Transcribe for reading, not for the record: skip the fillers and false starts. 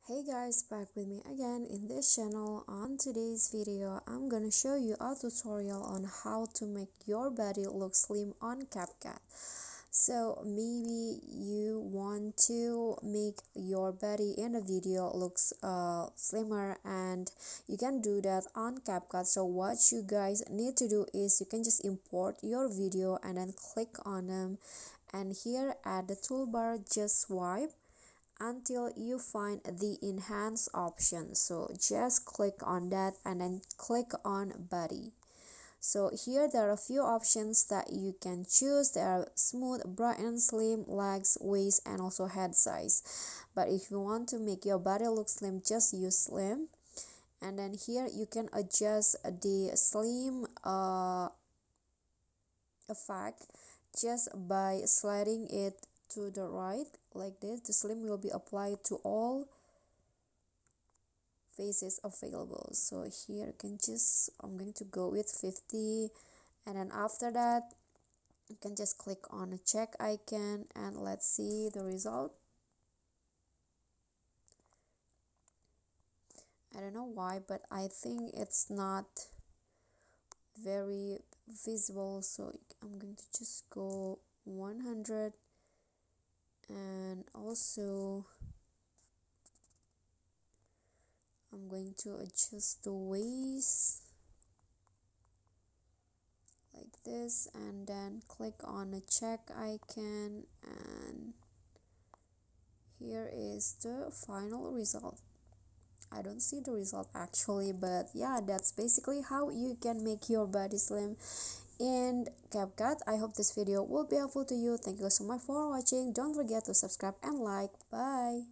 Hey guys, back with me again in this channel. On today's video, I'm gonna show you a tutorial on how to make your body look slim on CapCut. So maybe you want to make your body in a video looks slimmer, and you can do that on CapCut. So what you guys need to do is you can just import your video and then click on them, and here at the toolbar just swipe until you find the enhance option. So just click on that and then click on body. So here there are a few options that you can choose. There are smooth, brighten, slim, legs, waist, and also head size. But if you want to make your body look slim, just use slim. And then here you can adjust the slim effect just by sliding it to the right like this. The slim will be applied to all faces available. So here you can just, I'm going to go with 50, and then after that you can just click on a check icon and let's see the result. I don't know why, but I think it's not very visible, so I'm going to just go 100, and also I'm going to adjust the waist like this, and then click on the check icon, and here is the final result. I don't see the result actually, but yeah, that's basically how you can make your body slim in CapCut. I hope this video will be helpful to you. Thank you so much for watching. Don't forget to subscribe and like. Bye.